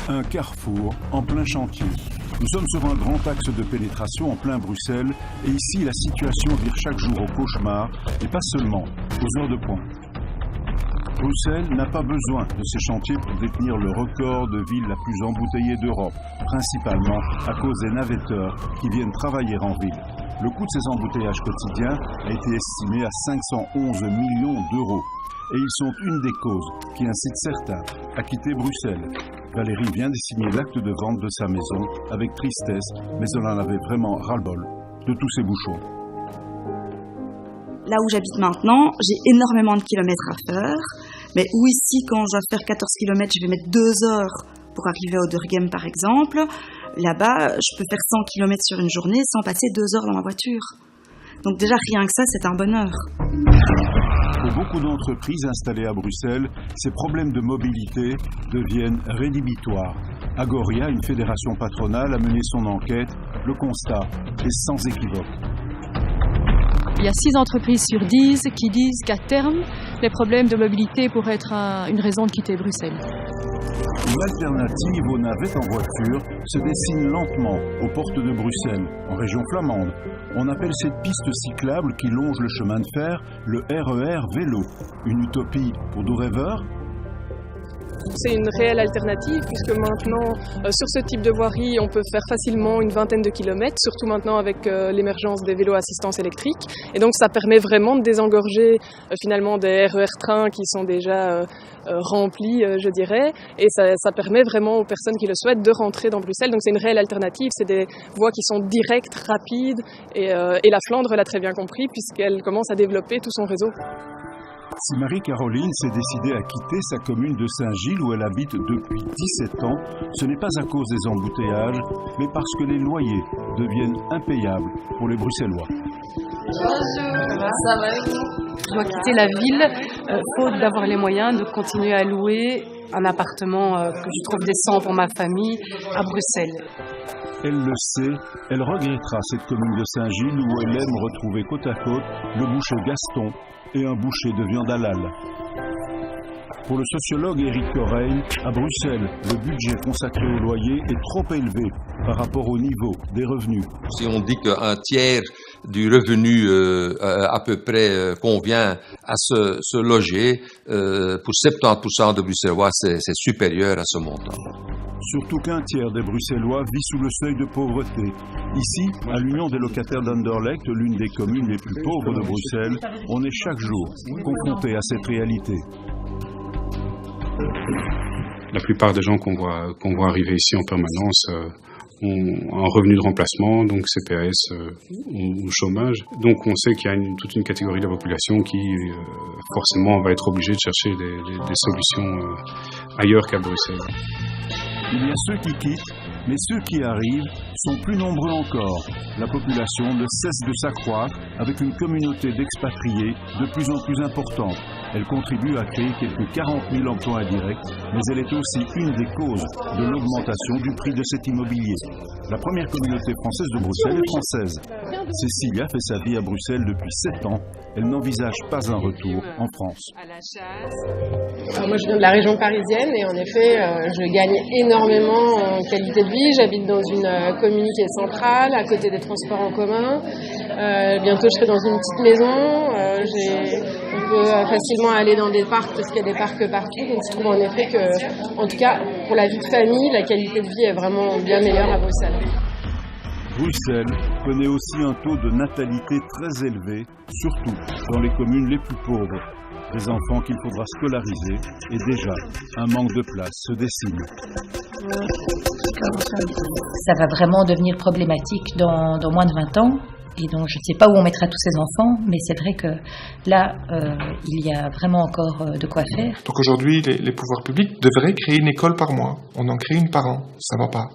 Un carrefour en plein chantier. Nous sommes sur un grand axe de pénétration en plein Bruxelles et ici la situation vire chaque jour au cauchemar et pas seulement aux heures de pointe. Bruxelles n'a pas besoin de ces chantiers pour détenir le record de ville la plus embouteillée d'Europe, principalement à cause des navetteurs qui viennent travailler en ville. Le coût de ces embouteillages quotidiens a été estimé à 511 millions d'euros. Et ils sont une des causes qui incitent certains à quitter Bruxelles. Valérie vient de signer l'acte de vente de sa maison avec tristesse, mais elle en avait vraiment ras-le-bol de tous ces bouchons. Là où j'habite maintenant, j'ai énormément de kilomètres à faire, mais où ici, quand je dois faire 14 km, je vais mettre 2 heures pour arriver au Durgem par exemple. Là-bas, je peux faire 100 km sur une journée sans passer 2 heures dans ma voiture. Donc déjà, rien que ça, c'est un bonheur. Pour beaucoup d'entreprises installées à Bruxelles, ces problèmes de mobilité deviennent rédhibitoires. Agoria, une fédération patronale, a mené son enquête. Le constat est sans équivoque. Il y a 6 entreprises sur 10 qui disent qu'à terme, les problèmes de mobilité pourraient être une raison de quitter Bruxelles. Une alternative aux navettes en voiture se dessine lentement aux portes de Bruxelles, en région flamande. On appelle cette piste cyclable qui longe le chemin de fer le RER vélo. Une utopie pour nos rêveurs ? C'est une réelle alternative puisque maintenant, sur ce type de voirie, on peut faire facilement une vingtaine de kilomètres, surtout maintenant avec l'émergence des vélos à assistance électrique. Et donc ça permet vraiment de désengorger finalement des RER trains qui sont déjà remplis, je dirais. Et ça permet vraiment aux personnes qui le souhaitent de rentrer dans Bruxelles. Donc c'est une réelle alternative, c'est des voies qui sont directes, rapides. Et la Flandre l'a très bien compris puisqu'elle commence à développer tout son réseau. Si Marie-Caroline s'est décidée à quitter sa commune de Saint-Gilles où elle habite depuis 17 ans, ce n'est pas à cause des embouteillages, mais parce que les loyers deviennent impayables pour les Bruxellois. Ça va. Je dois quitter la ville, faute d'avoir les moyens de continuer à louer un appartement que je trouve décent pour ma famille à Bruxelles. Elle le sait, elle regrettera cette commune de Saint-Gilles où elle aime retrouver côte à côte le boucher Gaston et un boucher de viande halal. Pour le sociologue Éric Coreil, à Bruxelles, le budget consacré au loyer est trop élevé par rapport au niveau des revenus. Si on dit qu'un tiers du revenu à peu près convient à se loger, pour 70% de Bruxellois, c'est supérieur à ce montant. Surtout qu'un tiers des Bruxellois vit sous le seuil de pauvreté. Ici, à l'Union des locataires d'Anderlecht, l'une des communes les plus pauvres de Bruxelles, on est chaque jour confronté à cette réalité. La plupart des gens qu'on voit arriver ici en permanence ont un revenu de remplacement, donc CPS ou chômage. Donc on sait qu'il y a toute une catégorie de la population qui forcément va être obligée de chercher des solutions ailleurs qu'à Bruxelles. Il y a ceux qui quittent, mais ceux qui arrivent sont plus nombreux encore. La population ne cesse de s'accroître avec une communauté d'expatriés de plus en plus importante. Elle contribue à créer quelques 40 000 emplois indirects, mais elle est aussi une des causes de l'augmentation du prix de cet immobilier. La première communauté française de Bruxelles est française. Cécilia fait sa vie à Bruxelles depuis 7 ans. Elle n'envisage pas un retour en France. Moi, je viens de la région parisienne et en effet, je gagne énormément en qualité de vie. J'habite dans une commune qui est centrale, à côté des transports en commun. Bientôt, je serai dans une petite maison. On peut facilement aller dans des parcs parce qu'il y a des parcs partout. Donc, je trouve en effet que, en tout cas, pour la vie de famille, la qualité de vie est vraiment bien meilleure à Bruxelles. Bruxelles connaît aussi un taux de natalité très élevé, surtout dans les communes les plus pauvres. Des enfants qu'il faudra scolariser et déjà, un manque de place se dessine. Ça va vraiment devenir problématique dans moins de 20 ans. Et donc, je ne sais pas où on mettra tous ces enfants, mais c'est vrai que là, il y a vraiment encore de quoi faire. Donc aujourd'hui, les pouvoirs publics devraient créer une école par mois. On en crée une par an. Ça ne va pas.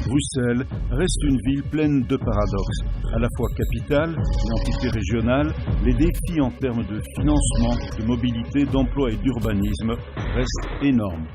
Bruxelles reste une ville pleine de paradoxes. À la fois capitale et entité régionale, les défis en termes de financement, de mobilité, d'emploi et d'urbanisme restent énormes.